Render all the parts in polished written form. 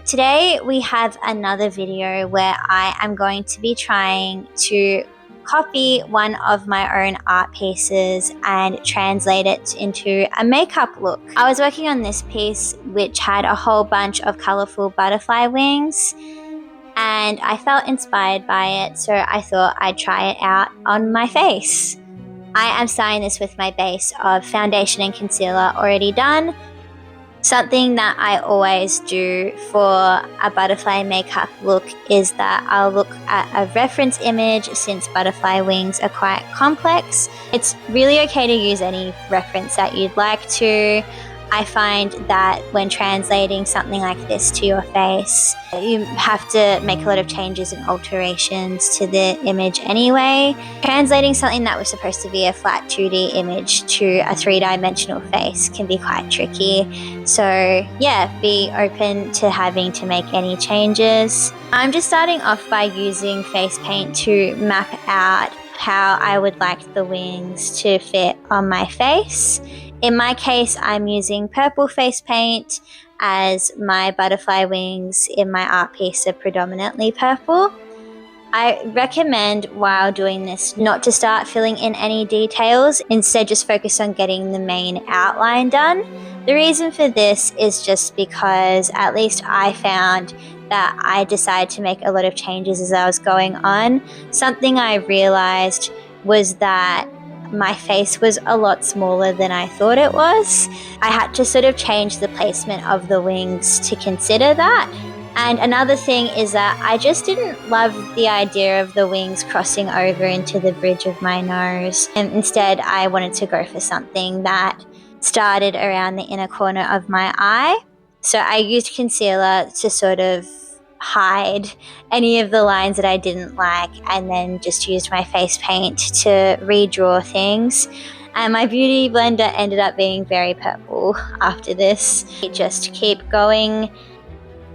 Today we have another video where I am going to be trying to copy one of my own art pieces and translate it into a makeup look. I was working on this piece which had a whole bunch of colourful butterfly wings and I felt inspired by it, so I thought I'd try it out on my face. I am starting this with my base of foundation and concealer already done. Something that I always do for a butterfly makeup look is that I'll look at a reference image since butterfly wings are quite complex. It's really okay to use any reference that you'd like to. I find that when translating something like this to your face, you have to make a lot of changes and alterations to the image anyway. Translating something that was supposed to be a flat 2D image to a 3-dimensional face can be quite tricky. So yeah, be open to having to make any changes. I'm just starting off by using face paint to map out how I would like the wings to fit on my face. In my case, I'm using purple face paint as my butterfly wings in my art piece are predominantly purple. I recommend while doing this not to start filling in any details, instead just focus on getting the main outline done. The reason for this is just because at least I found that I decided to make a lot of changes as I was going on. Something I realized was that my face was a lot smaller than I thought it was. I had to sort of change the placement of the wings to consider that. And another thing is that I just didn't love the idea of the wings crossing over into the bridge of my nose. And instead, I wanted to go for something that started around the inner corner of my eye. So I used concealer to sort of hide any of the lines that I didn't like, and then just used my face paint to redraw things. And my beauty blender ended up being very purple after this. You just keep going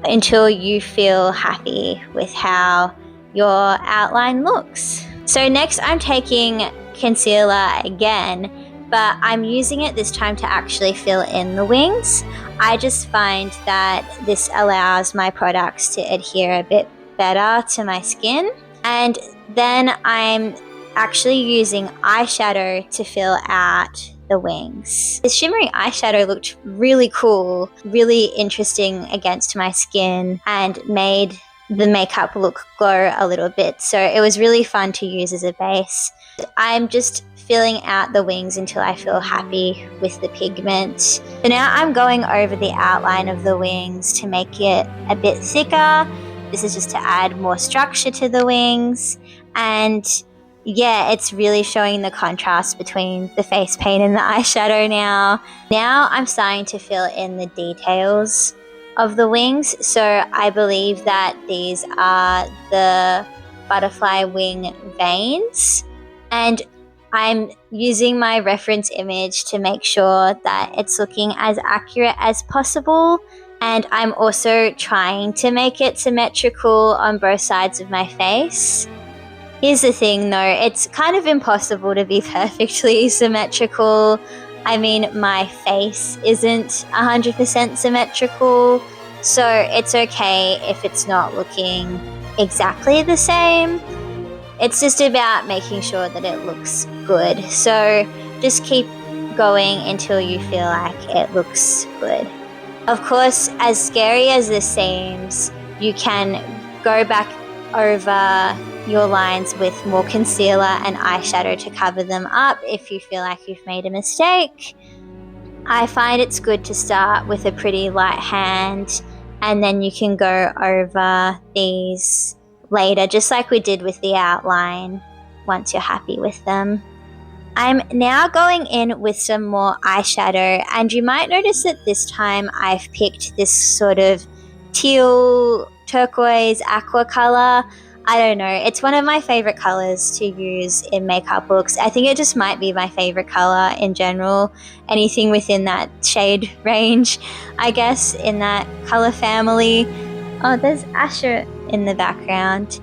until you feel happy with how your outline looks. So next I'm taking concealer again, but I'm using it this time to actually fill in the wings. I just find that this allows my products to adhere a bit better to my skin. And then I'm actually using eyeshadow to fill out the wings. This shimmery eyeshadow looked really cool, really interesting against my skin, and made the makeup look glow a little bit. So it was really fun to use as a base. I'm just filling out the wings until I feel happy with the pigment. So now I'm going over the outline of the wings to make it a bit thicker. This is just to add more structure to the wings. And yeah, it's really showing the contrast between the face paint and the eyeshadow now. Now I'm starting to fill in the details of the wings. So I believe that these are the butterfly wing veins. And I'm using my reference image to make sure that it's looking as accurate as possible. And I'm also trying to make it symmetrical on both sides of my face. Here's the thing though, it's kind of impossible to be perfectly symmetrical. I mean, my face isn't 100% symmetrical, so it's okay if it's not looking exactly the same. It's just about making sure that it looks good. So just keep going until you feel like it looks good. Of course, as scary as this seems, you can go back over your lines with more concealer and eyeshadow to cover them up if you feel like you've made a mistake. I find it's good to start with a pretty light hand, and then you can go over these later, just like we did with the outline, once you're happy with them. I'm now going in with some more eyeshadow, and you might notice that this time I've picked this sort of teal, turquoise, aqua color. I don't know, it's one of my favorite colors to use in makeup looks. I think it just might be my favorite color in general. Anything within that shade range, I guess, in that color family. Oh, there's Asher in the background.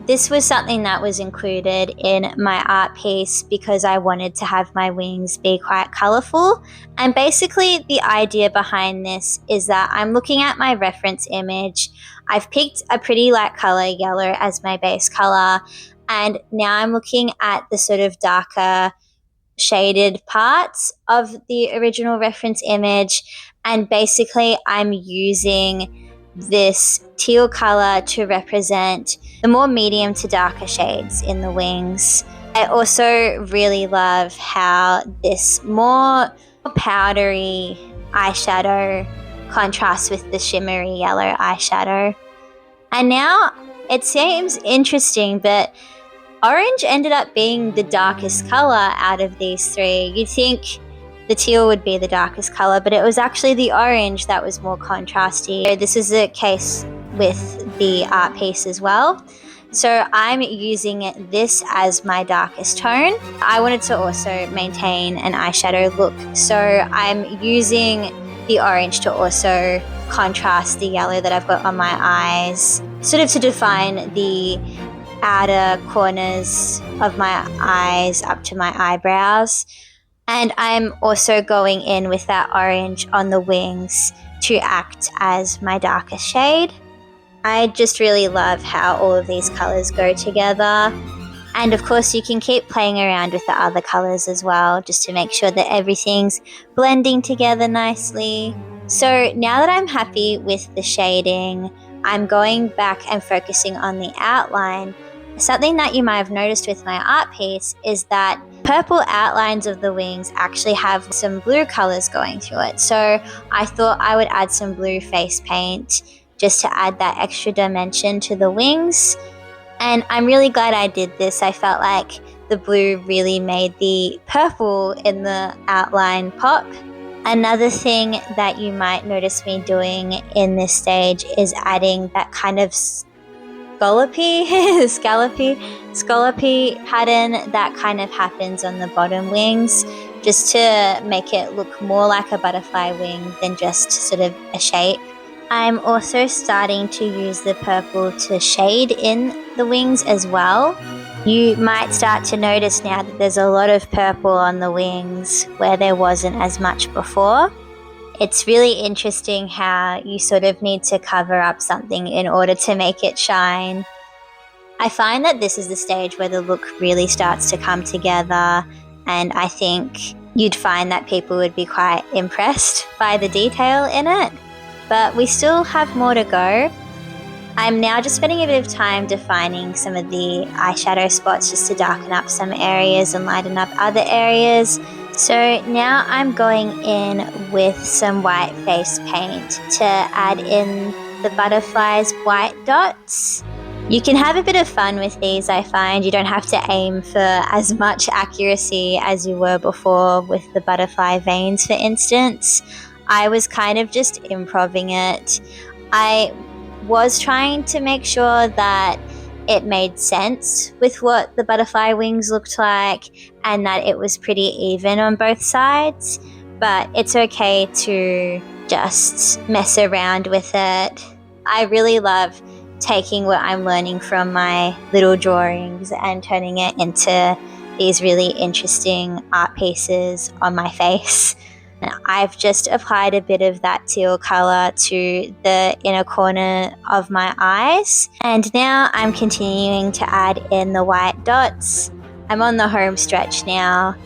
This was something that was included in my art piece because I wanted to have my wings be quite colourful. And basically the idea behind this is that I'm looking at my reference image. I've picked a pretty light colour, yellow, as my base colour. And now I'm looking at the sort of darker shaded parts of the original reference image. And basically I'm using this teal color to represent the more medium to darker shades in the wings. I also really love how this more powdery eyeshadow contrasts with the shimmery yellow eyeshadow. And now it seems interesting, but orange ended up being the darkest color out of these three. You'd think the teal would be the darkest color, but it was actually the orange that was more contrasty. This is the case with the art piece as well. So I'm using this as my darkest tone. I wanted to also maintain an eyeshadow look, so I'm using the orange to also contrast the yellow that I've got on my eyes, sort of to define the outer corners of my eyes up to my eyebrows. And I'm also going in with that orange on the wings to act as my darkest shade. I just really love how all of these colors go together. And of course you can keep playing around with the other colors as well, just to make sure that everything's blending together nicely. So now that I'm happy with the shading, I'm going back and focusing on the outline. Something that you might have noticed with my art piece is that purple outlines of the wings actually have some blue colors going through it. So I thought I would add some blue face paint just to add that extra dimension to the wings. And I'm really glad I did this. I felt like the blue really made the purple in the outline pop. Another thing that you might notice me doing in this stage is adding that kind of scallopy pattern that kind of happens on the bottom wings, just to make it look more like a butterfly wing than just sort of a shape. I'm also starting to use the purple to shade in the wings as well. You might start to notice now that there's a lot of purple on the wings where there wasn't as much before. It's really interesting how you sort of need to cover up something in order to make it shine. I find that this is the stage where the look really starts to come together, and I think you'd find that people would be quite impressed by the detail in it. But we still have more to go. I'm now just spending a bit of time defining some of the eyeshadow spots just to darken up some areas and lighten up other areas. So now I'm going in with some white face paint to add in the butterfly's white dots. You can have a bit of fun with these, I find. You don't have to aim for as much accuracy as you were before with the butterfly veins, for instance. I was kind of just improvising it. I was trying to make sure that it made sense with what the butterfly wings looked like and that it was pretty even on both sides, but it's okay to just mess around with it. I really love taking what I'm learning from my little drawings and turning it into these really interesting art pieces on my face. I've just applied a bit of that teal color to the inner corner of my eyes, and now I'm continuing to add in the white dots. I'm on the home stretch now,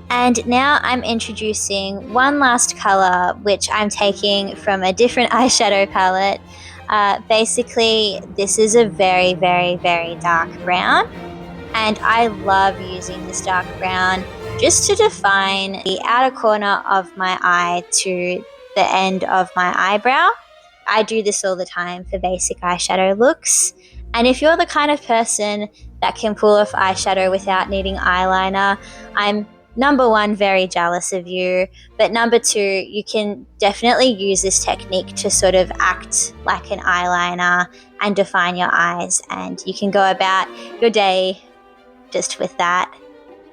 and now I'm introducing one last color, which I'm taking from a different eyeshadow palette. Basically, this is a very, very, very dark brown, and I love using this dark brown just to define the outer corner of my eye to the end of my eyebrow. I do this all the time for basic eyeshadow looks. And if you're the kind of person that can pull off eyeshadow without needing eyeliner, I'm number one, very jealous of you. But number two, you can definitely use this technique to sort of act like an eyeliner and define your eyes. And you can go about your day just with that.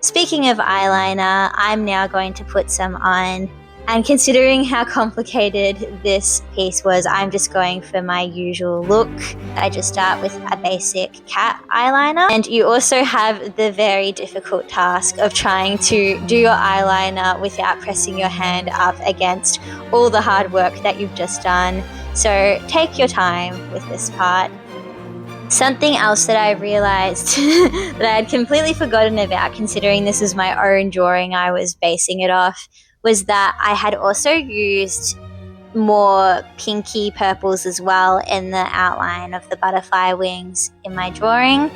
Speaking of eyeliner, I'm now going to put some on. And considering how complicated this piece was, I'm just going for my usual look. I just start with a basic cat eyeliner. And you also have the very difficult task of trying to do your eyeliner without pressing your hand up against all the hard work that you've just done. So take your time with this part. Something else that I realized that I had completely forgotten about, considering this is my own drawing I was basing it off, was that I had also used more pinky purples as well in the outline of the butterfly wings in my drawing.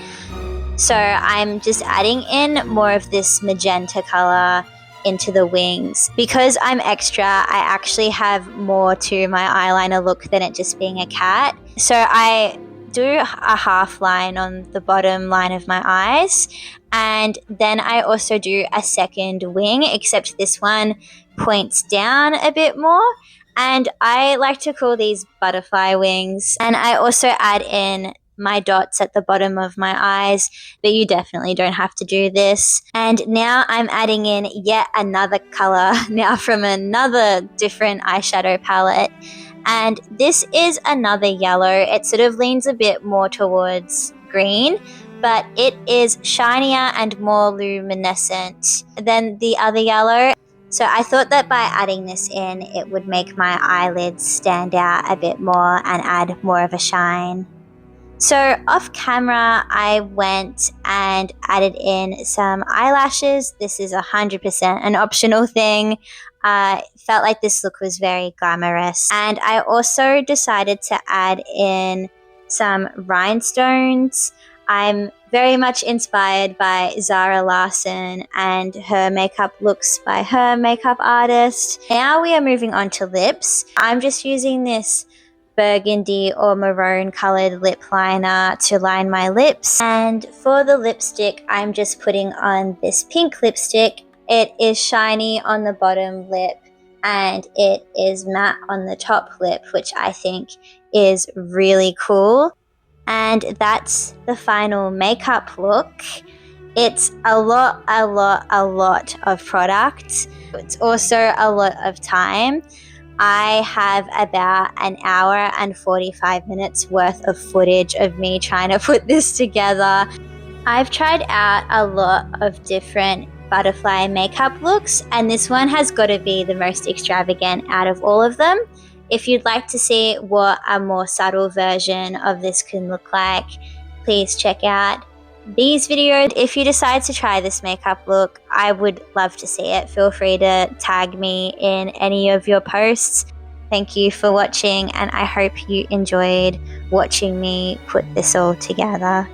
So I'm just adding in more of this magenta color into the wings. Because I'm extra, I actually have more to my eyeliner look than it just being a cat. So I do a half line on the bottom line of my eyes, and then I also do a second wing, except this one points down a bit more, and I like to call these butterfly wings. And I also add in my dots at the bottom of my eyes, but you definitely don't have to do this. And now I'm adding in yet another color, now from another different eyeshadow palette. And this is another yellow. It sort of leans a bit more towards green, but it is shinier and more luminescent than the other yellow. So I thought that by adding this in, it would make my eyelids stand out a bit more and add more of a shine. So off camera, I went and added in some eyelashes. This is 100% an optional thing. Felt like this look was very glamorous. And I also decided to add in some rhinestones. I'm very much inspired by Zara Larsson and her makeup looks by her makeup artist. Now we are moving on to lips. I'm just using this burgundy or maroon colored lip liner to line my lips. And for the lipstick, I'm just putting on this pink lipstick. It is shiny on the bottom lip and it is matte on the top lip, which I think is really cool. And that's the final makeup look. It's a lot of product. It's also a lot of time. I have about an hour and 45 minutes worth of footage of me trying to put this together. I've tried out a lot of different butterfly makeup looks, and this one has got to be the most extravagant out of all of them. If you'd like to see what a more subtle version of this can look like, please check out these videos. If you decide to try this makeup look, I would love to see it. Feel free to tag me in any of your posts. Thank you for watching, and I hope you enjoyed watching me put this all together.